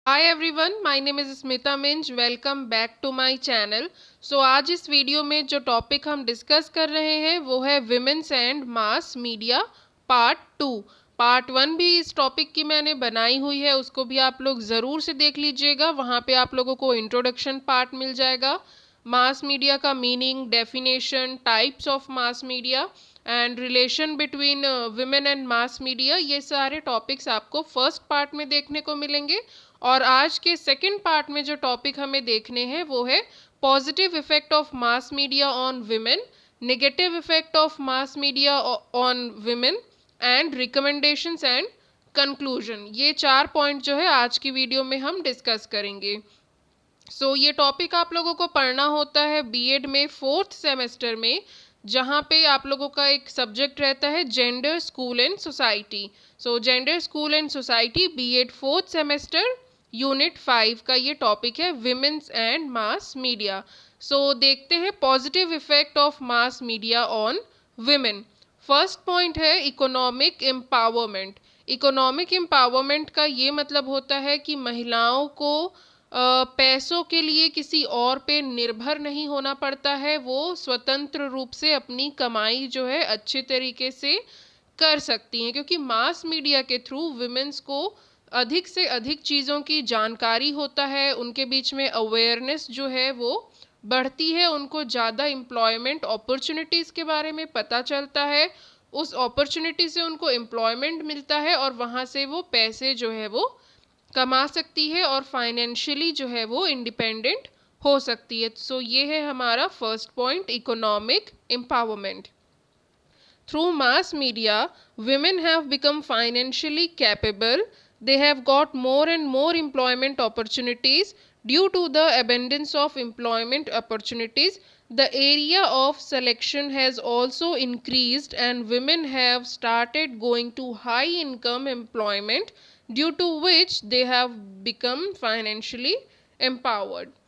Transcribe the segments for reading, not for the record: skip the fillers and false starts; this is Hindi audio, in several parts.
Hi everyone, my name is Smita Minj. Welcome back to my channel. So आज इस वीडियो में जो टॉपिक हम डिस्कस कर रहे हैं वो है women's and mass media part 2। Part 1 भी इस टॉपिक की मैंने बनाई हुई है, उसको भी आप लोग ज़रूर से देख लीजिएगा। वहाँ पे आप लोगों को इंट्रोडक्शन पार्ट मिल जाएगा, मास मीडिया का meaning, definition, types of mass media and relation between women and mass media. ये सारे टॉपिक्स आपको फर्स्ट पार्ट में देखने को मिलेंगे। और आज के सेकंड पार्ट में जो टॉपिक हमें देखने हैं वो है positive effect of mass media on women, negative effect of mass media on women and recommendations and conclusion. ये 4 पॉइंट जो है आज की वीडियो में हम डिस्कस करेंगे। ये टॉपिक आप लोगों को पढ़ना होता है बीएड में 4th सेमेस्टर में, जहाँ पे आप लोगों का एक सब्जेक्ट रहता है gender, school and society. Gender, school and society BEd 4th semester unit 5 का ये टॉपिक है विमेंस एंड मास मीडिया। देखते हैं positive effect of mass media on women. First point है इकोनॉमिक एम्पावरमेंट। इकोनॉमिक एम्पावरमेंट का ये मतलब होता है कि महिलाओं को पैसों के लिए किसी और पे निर्भर नहीं होना पड़ता है, वो स्वतंत्र रूप से अपनी कमाई जो है अच्छे तरीके से कर सकती हैं, क्योंकि मास मीडिया के थ्रू विमेंस को अधिक से अधिक चीज़ों की जानकारी होता है, उनके बीच में अवेयरनेस जो है वो बढ़ती है, उनको ज़्यादा एम्प्लॉयमेंट अपॉर्चुनिटीज़ के बारे में पता चलता है, उस अपॉर्चुनिटी से उनको एम्प्लॉयमेंट मिलता है और वहाँ से वो पैसे जो है वो कमा सकती है और फाइनेंशियली जो है वो इंडिपेंडेंट हो सकती है। ये है हमारा first point, economic empowerment. Through mass media, women have become financially capable. They have got more and more employment opportunities. Due to the abundance of employment opportunities, the area of selection has also increased, and women have started going to high income employment, due to which they have become financially empowered.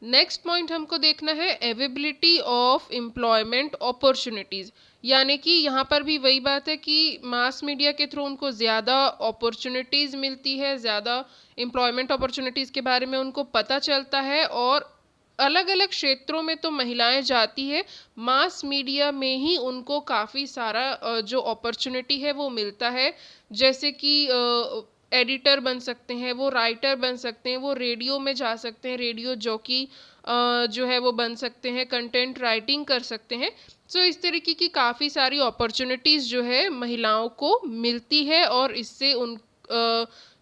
Next point हमको देखना है अवेबिलिटी ऑफ एम्प्लॉयमेंट अपॉर्चुनिटीज़। यानी कि यहाँ पर भी वही बात है कि मास मीडिया के थ्रू उनको ज़्यादा अपॉर्चुनिटीज़ मिलती है, ज़्यादा एम्प्लॉयमेंट अपॉर्चुनिटीज़ के बारे में उनको पता चलता है, और अलग अलग क्षेत्रों में तो महिलाएं जाती है, मास मीडिया में ही उनको काफ़ी सारा जो अपॉर्चुनिटी है वो मिलता है। जैसे कि एडिटर बन सकते हैं, वो राइटर बन सकते हैं, वो रेडियो में जा सकते हैं, रेडियो जॉकी जो है वो बन सकते हैं, कंटेंट राइटिंग कर सकते हैं। इस तरीके की काफ़ी सारी अपॉर्चुनिटीज़ जो है महिलाओं को मिलती है, और इससे उन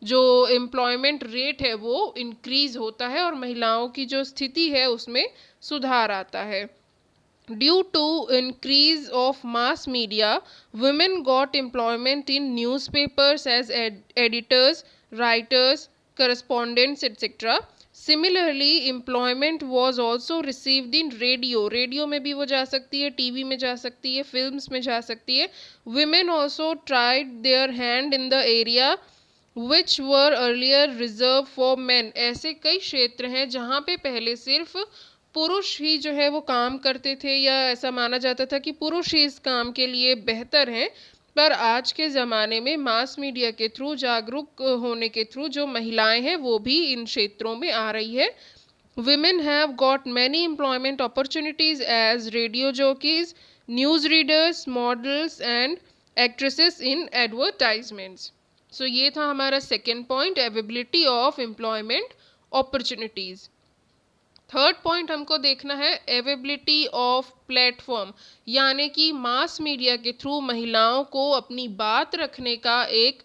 जो एम्प्लॉयमेंट रेट है वो इंक्रीज़ होता है और महिलाओं की जो स्थिति है उसमें सुधार आता है। Due to increase of mass media, women got employment in newspapers as editors, writers, correspondents, etc. Similarly, employment was also received in radio. Radio में भी वो जा सकती है, टीवी में जा सकती है, फिल्म्स में जा सकती है। Women also tried their hand in the area which were earlier reserved for men. ऐसे कई क्षेत्र हैं जहाँ पे पहले सिर्फ पुरुष ही जो है वो काम करते थे, या ऐसा माना जाता था कि पुरुष ही इस काम के लिए बेहतर हैं। पर आज के ज़माने में मास मीडिया के थ्रू, जागरूक होने के थ्रू जो महिलाएं हैं वो भी इन क्षेत्रों में आ रही है। Women have got many employment opportunities as radio jockeys, news readers, models and actresses in advertisements. ये था हमारा second point, availability of employment opportunities. Third point हमको देखना है अवेबिलिटी ऑफ प्लेटफॉर्म, यानी कि मास मीडिया के थ्रू महिलाओं को अपनी बात रखने का एक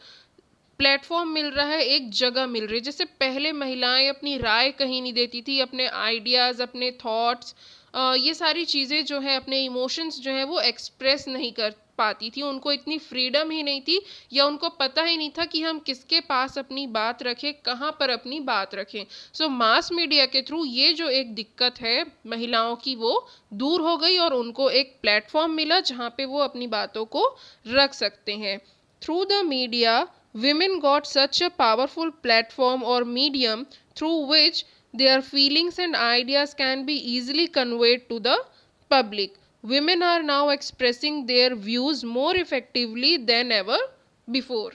प्लेटफॉर्म मिल रहा है, एक जगह मिल रही है। जैसे पहले महिलाएं अपनी राय कहीं नहीं देती थी, अपने आइडियाज़, अपने थॉट्स, ये सारी चीज़ें जो है, अपने इमोशंस जो है वो एक्सप्रेस नहीं कर पाती थी, उनको इतनी फ्रीडम ही नहीं थी, या उनको पता ही नहीं था कि हम किसके पास अपनी बात रखें, कहाँ पर अपनी बात रखें। मास मीडिया के थ्रू ये जो एक दिक्कत है महिलाओं की वो दूर हो गई, और उनको एक प्लेटफॉर्म मिला जहाँ पे वो अपनी बातों को रख सकते हैं। Through the media, women got such a powerful platform or medium through which their feelings and ideas can be easily conveyed to the public. Women are now expressing their views more effectively than ever before.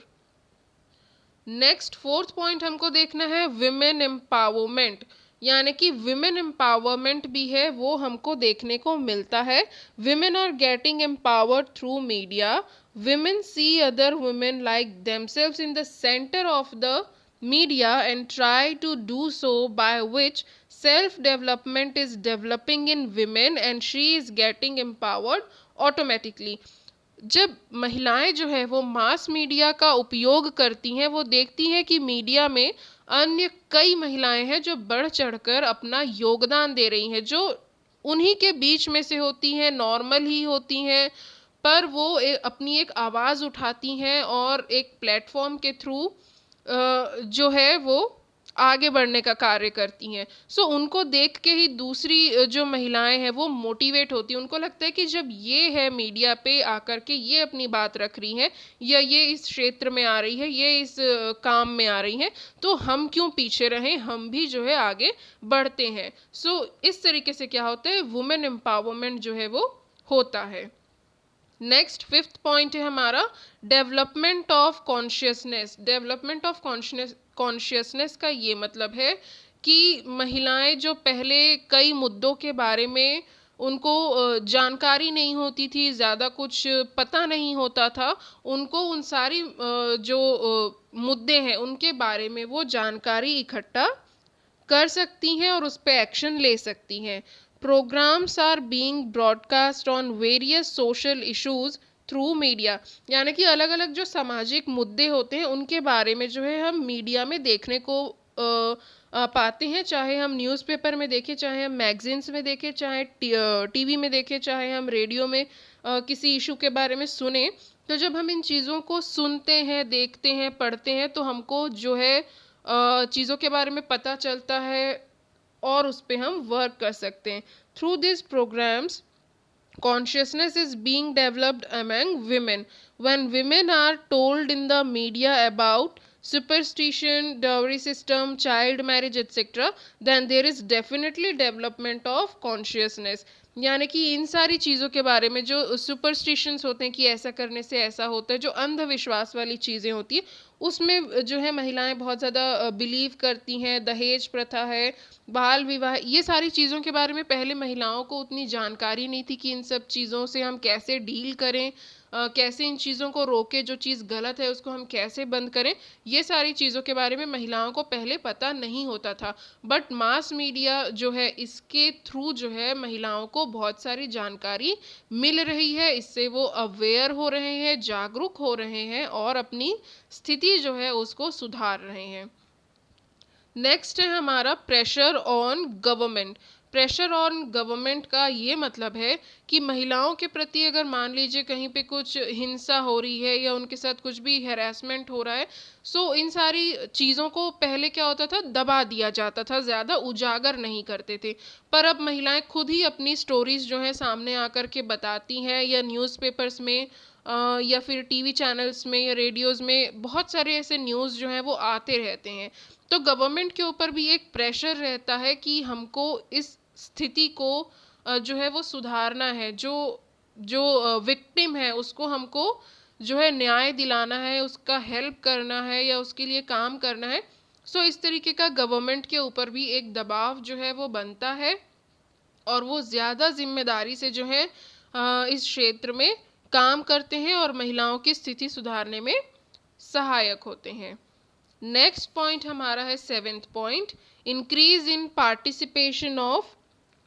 Next fourth point हमको देखना है विमेन एम्पावरमेंट, यानी कि विमेन एम्पावरमेंट भी है वो हमको देखने को मिलता है। Women are getting empowered through media, women see other women like themselves in the centre of the media and try to do so, by which self development is developing in women and she is getting empowered automatically। जब महिलाएं जो है वो मास मीडिया का उपयोग करती हैं, वो देखती हैं कि मीडिया में अन्य कई महिलाएं हैं जो बढ़ चढ़कर अपना योगदान दे रही हैं, जो उन्हीं के बीच में से होती हैं, नॉर्मल ही होती हैं, पर वो अपनी एक आवाज़ उठाती हैं और एक प्लेटफॉर्म के थ्रू जो है वो आगे बढ़ने का कार्य करती हैं। सो उनको देख के ही दूसरी जो महिलाएं हैं वो मोटिवेट होती हैं। उनको लगता है कि जब ये है मीडिया पे आकर के ये अपनी बात रख रही हैं, या ये इस क्षेत्र में आ रही है, ये इस काम में आ रही हैं, तो हम क्यों पीछे रहें, हम भी जो है आगे बढ़ते हैं। सो इस तरीके से क्या होता है, वुमेन एम्पावरमेंट जो है वो होता है। नेक्स्ट फिफ्थ पॉइंट है हमारा development of consciousness. Development of consciousness का ये मतलब है कि महिलाएं जो पहले कई मुद्दों के बारे में उनको जानकारी नहीं होती थी, ज़्यादा कुछ पता नहीं होता था, उनको उन सारी जो मुद्दे हैं उनके बारे में वो जानकारी इकट्ठा कर सकती हैं और उस पर एक्शन ले सकती हैं। Programmes are being broadcast on various social issues through media, यानी कि अलग अलग जो सामाजिक मुद्दे होते हैं उनके बारे में जो है हम मीडिया में देखने को पाते हैं, चाहे हम न्यूज़पेपर में देखें, चाहे हम मैगजीन्स में देखें, चाहे टीवी में देखें, चाहे हम रेडियो में किसी इशू के बारे में सुने। तो जब हम इन चीज़ों को सुनते हैं, देखते हैं, पढ़ते हैं, तो हमको जो है चीज़ों के बारे में पता चलता है और उस पर हम वर्क कर सकते हैं। Through this programmes consciousness is being developed among women. When women are told in the media about superstition, dowry system, child marriage, etc., then there is definitely development of consciousness। यानी कि इन सारी चीज़ों के बारे में जो सुपरस्टिशंस होते हैं कि ऐसा करने से ऐसा होता है, जो अंधविश्वास वाली चीज़ें होती है, उसमें जो है महिलाएं बहुत ज़्यादा बिलीव करती हैं। दहेज प्रथा है, बाल विवाह, ये सारी चीज़ों के बारे में पहले महिलाओं को उतनी जानकारी नहीं थी कि इन सब चीज़ों से हम कैसे डील करें, कैसे इन चीज़ों को रोके, जो चीज़ गलत है उसको हम कैसे बंद करें, ये सारी चीज़ों के बारे में महिलाओं को पहले पता नहीं होता था। बट मास मीडिया जो है इसके थ्रू जो है महिलाओं को बहुत सारी जानकारी मिल रही है, इससे वो अवेयर हो रहे हैं, जागरूक हो रहे हैं और अपनी स्थिति जो है उसको सुधार रहे हैं। नेक्स्ट है हमारा pressure on government. Pressure on government का ये मतलब है कि महिलाओं के प्रति अगर मान लीजिए कहीं पे कुछ हिंसा हो रही है या उनके साथ कुछ भी हैरेसमेंट हो रहा है, सो इन सारी चीज़ों को पहले क्या होता था, दबा दिया जाता था, ज़्यादा उजागर नहीं करते थे। पर अब महिलाएं खुद ही अपनी स्टोरीज जो है सामने आकर के बताती हैं, या न्यूज़पेपर्स में या फिर टीवी चैनल्स में या रेडियोज़ में बहुत सारे ऐसे न्यूज़ जो हैं वो आते रहते हैं। तो गवर्नमेंट के ऊपर भी एक प्रेशर रहता है कि हमको इस स्थिति को जो है वो सुधारना है, जो जो विक्टिम है उसको हमको जो है न्याय दिलाना है, उसका हेल्प करना है या उसके लिए काम करना है। सो इस तरीके का गवर्नमेंट के ऊपर भी एक दबाव जो है वो बनता है और वो ज़्यादा जिम्मेदारी से जो है इस क्षेत्र में काम करते हैं और महिलाओं की स्थिति सुधारने में सहायक होते हैं। नेक्स्ट पॉइंट हमारा है seventh point, increase in participation of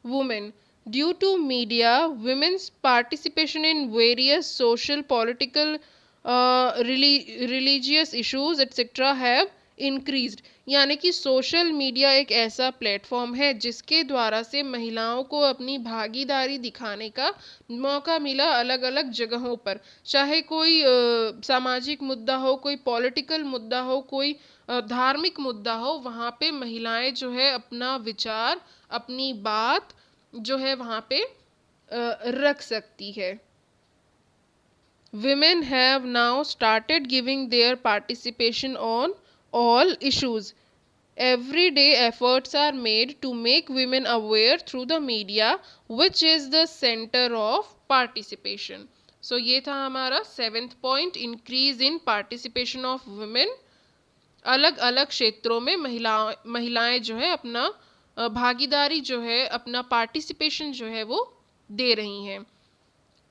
women. Due to media, women's participation in various social, political, religious issues etcetera have increased. यानी कि सोशल मीडिया एक ऐसा प्लेटफॉर्म है जिसके द्वारा से महिलाओं को अपनी भागीदारी दिखाने का मौका मिला अलग अलग जगहों पर, चाहे कोई सामाजिक मुद्दा हो, कोई पॉलिटिकल मुद्दा हो, कोई धार्मिक मुद्दा हो, वहाँ पे महिलाएं जो है अपना विचार, अपनी बात जो है वहाँ पे रख सकती है। Women have now started giving their participation on all issues. Everyday efforts are made to make women aware through the media, which is the center of participation. So ये था हमारा seventh point, increase in participation of women. अलग अलग क्षेत्रों में महिलाएं जो है अपना भागीदारी जो है, अपना पार्टिसिपेशन जो है वो दे रही हैं।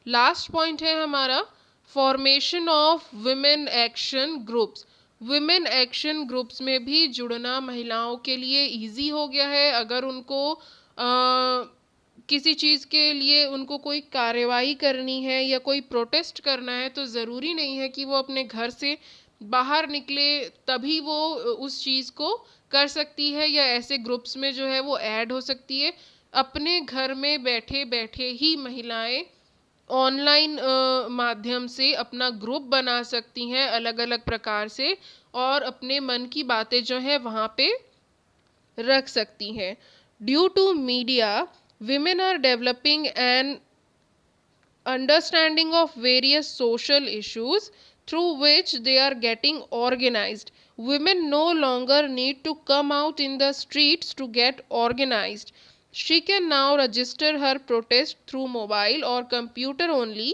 लास्ट पॉइंट है हमारा formation of women action groups. Women action groups में भी जुड़ना महिलाओं के लिए इजी हो गया है। अगर उनको किसी चीज़ के लिए उनको कोई कार्यवाही करनी है या कोई प्रोटेस्ट करना है तो ज़रूरी नहीं है कि वो अपने घर से बाहर निकले तभी वो उस चीज़ को कर सकती है, या ऐसे ग्रुप्स में जो है वो ऐड हो सकती है। अपने घर में बैठे बैठे ही महिलाएं ऑनलाइन माध्यम से अपना ग्रुप बना सकती हैं अलग अलग प्रकार से, और अपने मन की बातें जो है वहाँ पे रख सकती हैं। Due to media women are developing an understanding of various social issues through which they are getting organized. Women no longer need to come out in the streets to get organized. She can now register her protest through mobile or computer only.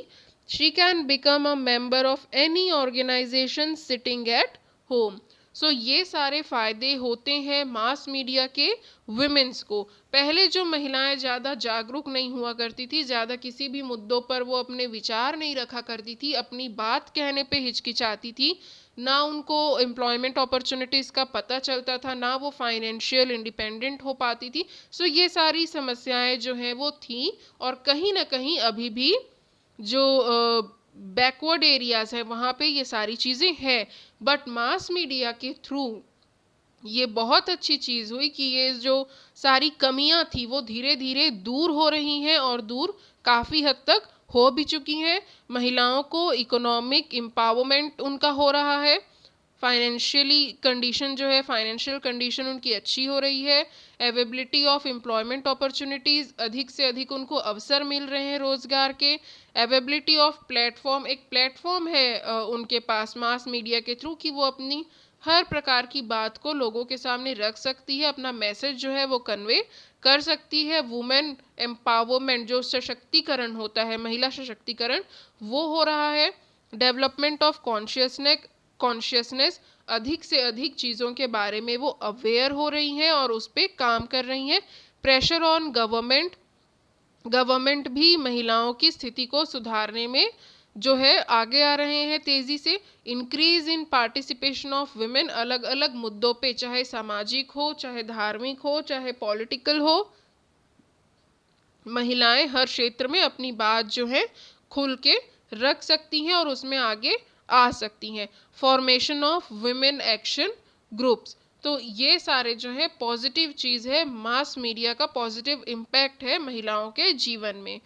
She can become a member of any organization sitting at home. सो ये सारे फ़ायदे होते हैं मास मीडिया के वुमेन्स को। पहले जो महिलाएं ज़्यादा जागरूक नहीं हुआ करती थी, ज़्यादा किसी भी मुद्दों पर वो अपने विचार नहीं रखा करती थी, अपनी बात कहने पे हिचकिचाती थी, ना उनको एम्प्लॉयमेंट अपॉर्चुनिटीज़ का पता चलता था, ना वो फाइनेंशियल इंडिपेंडेंट हो पाती थी। सो ये सारी समस्याएं जो हैं वो थी, और कहीं ना कहीं अभी भी जो बैकवर्ड एरियाज़ है वहाँ पे ये सारी चीज़ें हैं। बट मास मीडिया के थ्रू ये बहुत अच्छी चीज़ हुई कि ये जो सारी कमियां थी वो धीरे धीरे दूर हो रही हैं, और दूर काफ़ी हद तक हो भी चुकी हैं। महिलाओं को इकोनॉमिक एम्पावरमेंट उनका हो रहा है, फाइनेंशियली कंडीशन जो है, फाइनेंशियल कंडीशन उनकी अच्छी हो रही है, अवेबिलिटी ऑफ एम्प्लॉयमेंट अपॉर्चुनिटीज़, अधिक से अधिक उनको अवसर मिल रहे हैं रोज़गार के, अवेबिलिटी ऑफ प्लेटफॉर्म, एक प्लेटफॉर्म है उनके पास मास मीडिया के थ्रू कि वो अपनी हर प्रकार की बात को लोगों के सामने रख सकती है, अपना मैसेज जो है वो कन्वे कर सकती है। वुमेन एम्पावरमेंट, जो सशक्तिकरण होता है, महिला सशक्तिकरण, वो हो रहा है। डेवलपमेंट ऑफ कॉन्शियसनेस, अधिक से अधिक चीज़ों के बारे में वो अवेयर हो रही हैं और उस पर काम कर रही हैं। प्रेशर ऑन गवर्नमेंट भी महिलाओं की स्थिति को सुधारने में जो है आगे आ रहे हैं तेज़ी से। Increase in participation of women, अलग अलग मुद्दों पे, चाहे सामाजिक हो, चाहे धार्मिक हो, चाहे पॉलिटिकल हो, महिलाएं हर क्षेत्र में अपनी बात जो है खुल के रख सकती हैं और उसमें आगे आ सकती हैं। Formation of women action groups, तो ये सारे जो है पॉजिटिव चीज़ है, मास मीडिया का पॉजिटिव इम्पैक्ट है महिलाओं के जीवन में।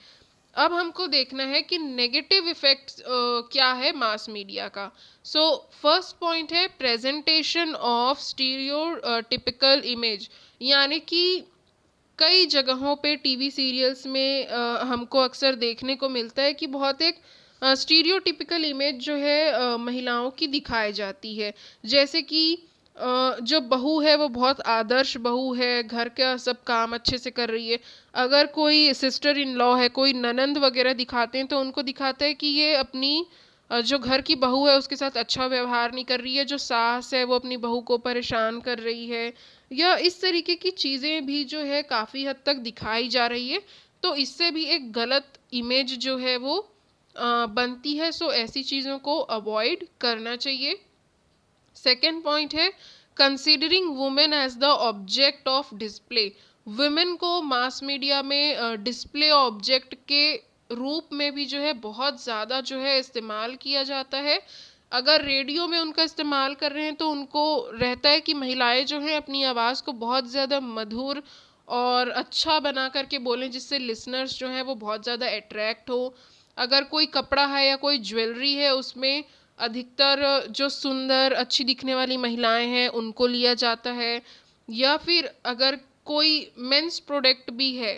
अब हमको देखना है कि नेगेटिव इफेक्ट्स क्या है मास मीडिया का। सो फर्स्ट पॉइंट है प्रेजेंटेशन ऑफ स्टीरियोटिपिकल इमेज, यानी कि कई जगहों पे टीवी सीरियल्स में हमको अक्सर देखने को मिलता है कि बहुत एक स्टीरियोटिपिकल इमेज जो है महिलाओं की दिखाई जाती है। जैसे कि जो बहू है वो बहुत आदर्श बहू है, घर का सब काम अच्छे से कर रही है। अगर कोई सिस्टर इन लॉ है, कोई ननंद वगैरह दिखाते हैं तो उनको दिखाता है कि ये अपनी जो घर की बहू है उसके साथ अच्छा व्यवहार नहीं कर रही है, जो सास है वो अपनी बहू को परेशान कर रही है, या इस तरीके की चीज़ें भी जो है काफ़ी हद तक दिखाई जा रही है। तो इससे भी एक गलत इमेज जो है वो बनती है। सो ऐसी चीज़ों को अवॉइड करना चाहिए। सेकेंड पॉइंट है considering women as the object of display. Women को मास मीडिया में डिस्प्ले ऑब्जेक्ट के रूप में भी जो है बहुत ज़्यादा जो है इस्तेमाल किया जाता है। अगर रेडियो में उनका इस्तेमाल कर रहे हैं तो उनको रहता है कि महिलाएं जो हैं अपनी आवाज़ को बहुत ज़्यादा मधुर और अच्छा बना करके बोलें, जिससे लिसनर्स जो हैं वो बहुत ज़्यादा अट्रैक्ट हो। अगर कोई कपड़ा है या कोई ज्वेलरी है उसमें अधिकतर जो सुंदर अच्छी दिखने वाली महिलाएं हैं उनको लिया जाता है, या फिर अगर कोई मेंस प्रोडक्ट भी है,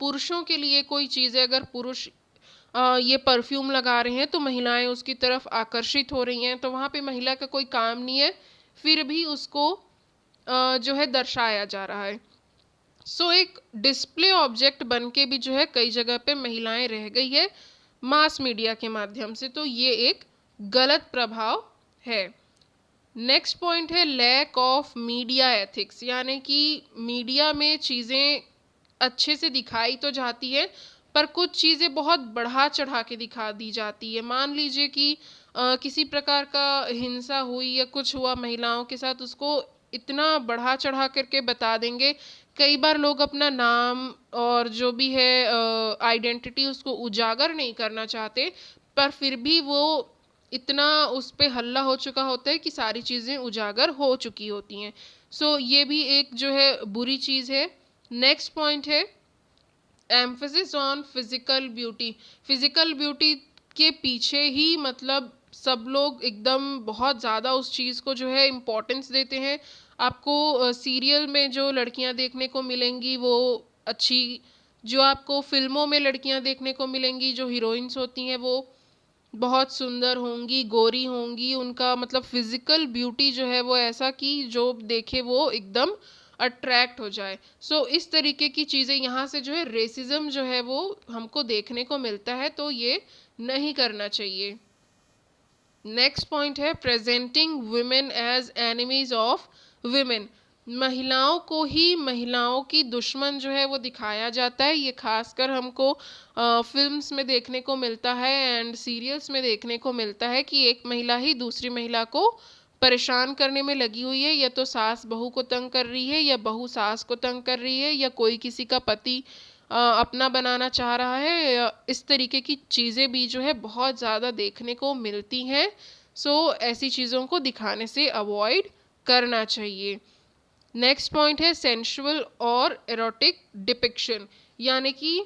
पुरुषों के लिए कोई चीज़ है, अगर पुरुष ये परफ्यूम लगा रहे हैं तो महिलाएं उसकी तरफ आकर्षित हो रही हैं, तो वहाँ पे महिला का कोई काम नहीं है, फिर भी उसको जो है दर्शाया जा रहा है। सो एक डिस्प्ले ऑब्जेक्ट बन के भी जो है कई जगह पे महिलाएं रह गई है मास मीडिया के माध्यम से, तो ये एक गलत प्रभाव है। नेक्स्ट पॉइंट है लैक ऑफ मीडिया एथिक्स, यानी कि मीडिया में चीज़ें अच्छे से दिखाई तो जाती है पर कुछ चीज़ें बहुत बढ़ा चढ़ा के दिखा दी जाती है। मान लीजिए कि किसी प्रकार का हिंसा हुई या कुछ हुआ महिलाओं के साथ, उसको इतना बढ़ा चढ़ा करके बता देंगे। कई बार लोग अपना नाम और जो भी है आइडेंटिटी उसको उजागर नहीं करना चाहते, पर फिर भी वो इतना उस पे हल्ला हो चुका होता है कि सारी चीज़ें उजागर हो चुकी होती हैं। सो ये भी एक जो है बुरी चीज़ है। नेक्स्ट पॉइंट है emphasis on physical beauty. Physical beauty के पीछे ही मतलब सब लोग एकदम बहुत ज़्यादा उस चीज़ को जो है इम्पोर्टेंस देते हैं। आपको सीरियल में जो लड़कियां देखने को मिलेंगी वो अच्छी, जो आपको फिल्मों में लड़कियां देखने को मिलेंगी जो हीरोइंस होती हैं वो बहुत सुंदर होंगी, गोरी होंगी, उनका मतलब फिजिकल ब्यूटी जो है वो ऐसा कि जो देखे वो एकदम अट्रैक्ट हो जाए। सो इस तरीके की चीज़ें यहाँ से जो है रेसिज्म जो है वो हमको देखने को मिलता है, तो ये नहीं करना चाहिए। नेक्स्ट पॉइंट है presenting women as enemies of women. महिलाओं को ही महिलाओं की दुश्मन जो है वो दिखाया जाता है। ये खासकर हमको फिल्म्स में देखने को मिलता है एंड सीरियल्स में देखने को मिलता है कि एक महिला ही दूसरी महिला को परेशान करने में लगी हुई है, या तो सास बहू को तंग कर रही है या बहू सास को तंग कर रही है या कोई किसी का पति अपना बनाना चाह रहा है, या इस तरीके की चीज़ें भी जो है बहुत ज़्यादा देखने को मिलती हैं। सो ऐसी चीज़ों को दिखाने से अवॉइड करना चाहिए। नेक्स्ट पॉइंट है सेंशुअल और एरोटिक डिपिक्शन, यानी कि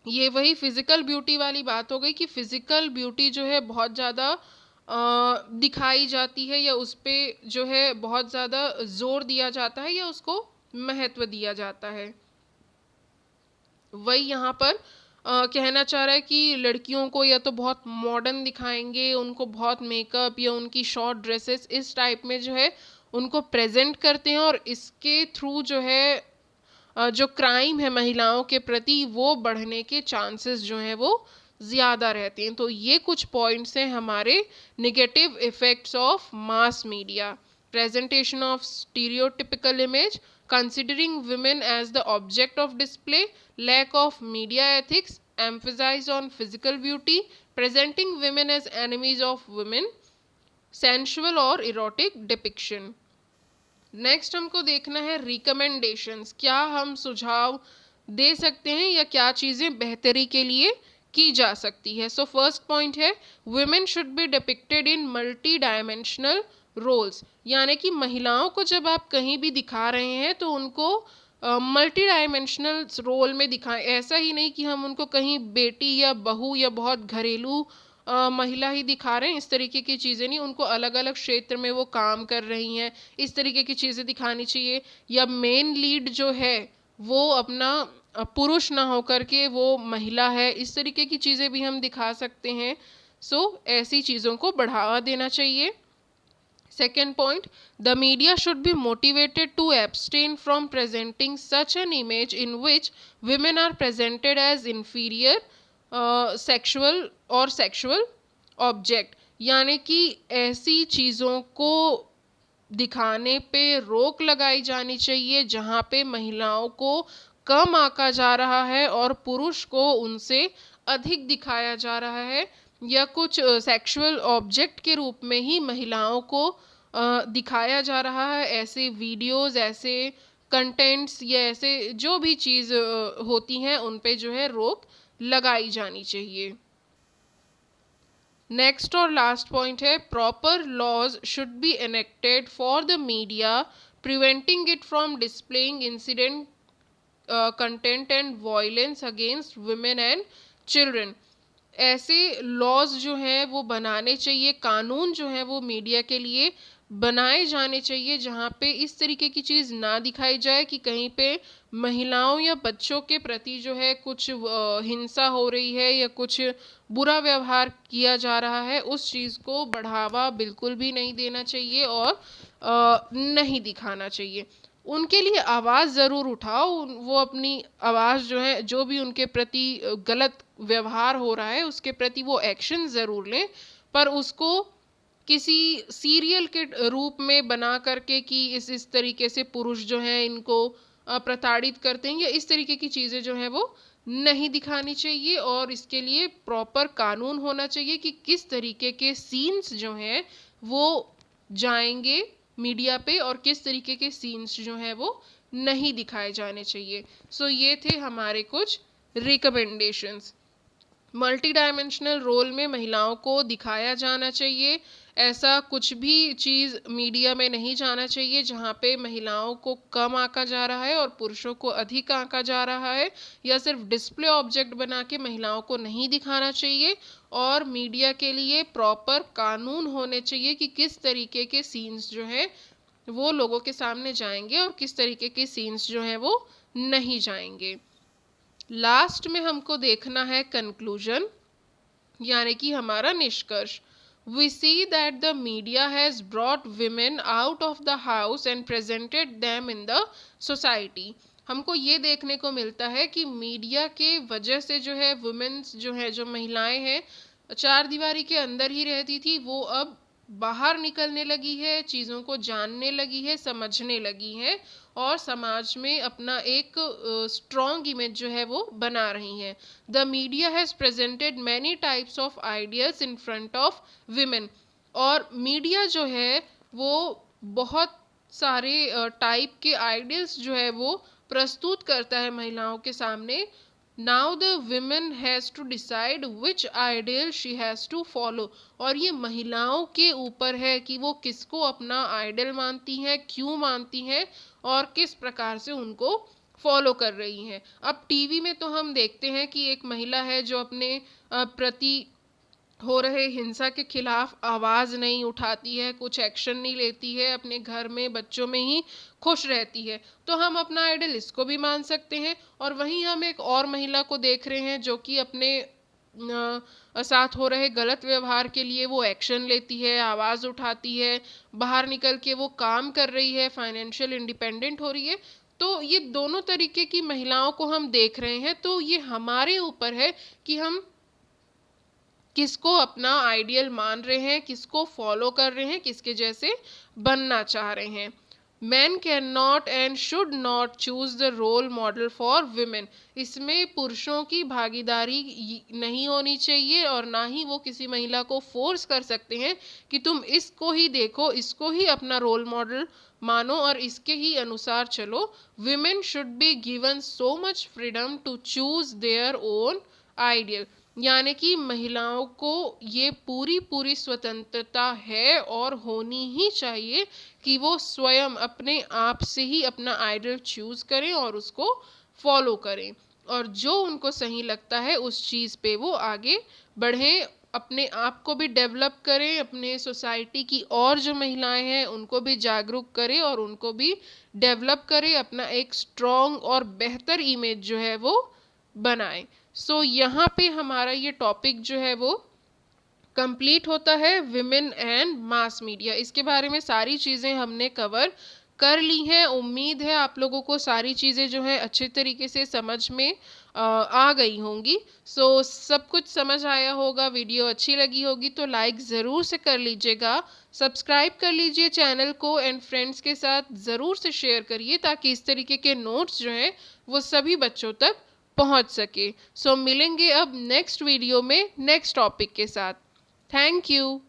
ये वही फिजिकल ब्यूटी वाली बात हो गई कि फिजिकल ब्यूटी जो है बहुत ज़्यादा दिखाई जाती है या उस पे जो है बहुत ज़्यादा जोर दिया जाता है या उसको महत्व दिया जाता है। वही यहाँ पर कहना चाह रहा है कि लड़कियों को या तो बहुत मॉडर्न दिखाएंगे, उनको बहुत मेकअप या उनकी शॉर्ट ड्रेसेस इस टाइप में जो है उनको प्रेजेंट करते हैं, और इसके थ्रू जो है जो क्राइम है महिलाओं के प्रति वो बढ़ने के चांसेस जो हैं वो ज़्यादा रहते हैं। तो ये कुछ पॉइंट्स हैं हमारे negative effects of mass media. Presentation of stereotypical image, considering women as the object of display, lack of media ethics, emphasis on physical beauty, presenting women as enemies of women, sensual और erotic depiction। नेक्स्ट हमको देखना है रिकमेंडेशंस, क्या हम सुझाव दे सकते हैं या क्या चीज़ें बेहतरी के लिए की जा सकती है। सो फर्स्ट पॉइंट है women should be depicted in multi dimensional roles, यानी कि महिलाओं को जब आप कहीं भी दिखा रहे हैं तो उनको मल्टी डायमेंशनल रोल में दिखाएं। ऐसा ही नहीं कि हम उनको कहीं बेटी या बहू या बहुत घरेलू महिला ही दिखा रहे हैं, इस तरीके की चीज़ें नहीं। उनको अलग अलग क्षेत्र में वो काम कर रही हैं, इस तरीके की चीज़ें दिखानी चाहिए। या मेन लीड जो है वो अपना पुरुष ना होकर के वो महिला है, इस तरीके की चीज़ें भी हम दिखा सकते हैं। सो ऐसी चीज़ों को बढ़ावा देना चाहिए। Second point, the media should be motivated to abstain from presenting such an image in which women are presented as inferior, sexual और sexual object, यानी कि ऐसी चीज़ों को दिखाने पे रोक लगाई जानी चाहिए जहाँ पे महिलाओं को कम आंका जा रहा है और पुरुष को उनसे अधिक दिखाया जा रहा है, या कुछ सेक्सुअल ऑब्जेक्ट के रूप में ही महिलाओं को दिखाया जा रहा है। ऐसे वीडियोस, ऐसे कंटेंट्स या ऐसे जो भी चीज़ होती हैं उन पे जो है रोक लगाई जानी चाहिए। नेक्स्ट और लास्ट पॉइंट है proper laws should be enacted for the media preventing it from displaying incident content and violence against women and children. ऐसे लॉज जो हैं वो बनाने चाहिए, कानून जो हैं वो मीडिया के लिए बनाए जाने चाहिए जहाँ पे इस तरीके की चीज़ ना दिखाई जाए कि कहीं पे महिलाओं या बच्चों के प्रति जो है कुछ हिंसा हो रही है या कुछ बुरा व्यवहार किया जा रहा है। उस चीज़ को बढ़ावा बिल्कुल भी नहीं देना चाहिए और नहीं दिखाना चाहिए। उनके लिए आवाज़ ज़रूर उठाओ, वो अपनी आवाज़ जो है, जो भी उनके प्रति गलत व्यवहार हो रहा है उसके प्रति वो एक्शन ज़रूर लें, पर उसको किसी सीरियल के रूप में बना करके कि इस तरीके से पुरुष जो हैं इनको प्रताड़ित करते हैं, या इस तरीके की चीज़ें जो हैं वो नहीं दिखानी चाहिए। और इसके लिए प्रॉपर कानून होना चाहिए कि किस तरीके के सीन्स जो हैं वो जाएंगे मीडिया पे और किस तरीके के सीन्स जो हैं वो नहीं दिखाए जाने चाहिए। सो ये थे हमारे कुछ रिकमेंडेशंस। मल्टी डायमेंशनल रोल में महिलाओं को दिखाया जाना चाहिए। ऐसा कुछ भी चीज़ मीडिया में नहीं जाना चाहिए जहाँ पे महिलाओं को कम आंका जा रहा है और पुरुषों को अधिक आंका जा रहा है, या सिर्फ डिस्प्ले ऑब्जेक्ट बना के महिलाओं को नहीं दिखाना चाहिए। और मीडिया के लिए प्रॉपर कानून होने चाहिए कि किस तरीके के सीन्स जो हैं वो लोगों के सामने जाएंगे और किस तरीके के सीन्स जो हैं वो नहीं जाएंगे। लास्ट में हमको देखना है कंक्लूजन, यानी कि हमारा निष्कर्ष। We see that the media has brought women out of the house and presented them in the society. हमको ये देखने को मिलता है कि मीडिया के वजह से जो है वुमेन्स जो है, जो महिलाएं हैं, चार दीवारी के अंदर ही रहती थी, वो अब बाहर निकलने लगी है, चीज़ों को जानने लगी है, समझने लगी है और समाज में अपना एक स्ट्रॉन्ग इमेज जो है वो बना रही हैं। The media has presented many types of ideas in front of women. और मीडिया जो है वो बहुत सारे टाइप के आइडियल्स जो है वो प्रस्तुत करता है महिलाओं के सामने। Now the women has to decide which ideal she has to follow. और ये महिलाओं के ऊपर है कि वो किसको अपना आइडियल मानती हैं, क्यों मानती हैं और किस प्रकार से उनको फॉलो कर रही हैं। अब टीवी में तो हम देखते हैं कि एक महिला है जो अपने प्रति हो रहे हिंसा के खिलाफ आवाज़ नहीं उठाती है, कुछ एक्शन नहीं लेती है, अपने घर में बच्चों में ही खुश रहती है, तो हम अपना आइडल इसको भी मान सकते हैं। और वहीं हम एक और महिला को देख रहे हैं जो कि अपने साथ हो रहे गलत व्यवहार के लिए वो एक्शन लेती है, आवाज़ उठाती है, बाहर निकल के वो काम कर रही है, फाइनेंशियल इंडिपेंडेंट हो रही है। तो ये दोनों तरीके की महिलाओं को हम देख रहे हैं। तो ये हमारे ऊपर है कि हम किसको अपना आइडियल मान रहे हैं, किसको फॉलो कर रहे हैं, किसके जैसे बनना चाह रहे हैं। Man can not and should not choose the role model for women. इसमें पुरुषों की भागीदारी नहीं होनी चाहिए और ना ही वो किसी महिला को फोर्स कर सकते हैं कि तुम इसको ही देखो, इसको ही अपना रोल मॉडल मानो और इसके ही अनुसार चलो। Women should be given so much freedom to choose their own ideal. यानी कि महिलाओं को ये पूरी पूरी स्वतंत्रता है और होनी ही चाहिए कि वो स्वयं अपने आप से ही अपना आइडल चूज करें और उसको फॉलो करें, और जो उनको सही लगता है उस चीज़ पे वो आगे बढ़ें, अपने आप को भी डेवलप करें, अपने सोसाइटी की और जो महिलाएं हैं उनको भी जागरूक करें और उनको भी डेवलप करें, अपना एक स्ट्रॉन्ग और बेहतर इमेज जो है वो बनाएं। सो यहाँ पे हमारा ये टॉपिक जो है वो कंप्लीट होता है, विमेन एंड मास मीडिया। इसके बारे में सारी चीज़ें हमने कवर कर ली हैं। उम्मीद है आप लोगों को सारी चीज़ें जो है अच्छे तरीके से समझ में आ गई होंगी। सो सब कुछ समझ आया होगा, वीडियो अच्छी लगी होगी तो लाइक ज़रूर से कर लीजिएगा, सब्सक्राइब कर लीजिए चैनल को एंड फ्रेंड्स के साथ ज़रूर से शेयर करिए ताकि इस तरीके के नोट्स जो हैं वो सभी बच्चों तक पहुंच सके। सो मिलेंगे अब नेक्स्ट वीडियो में नेक्स्ट टॉपिक के साथ। Thank you.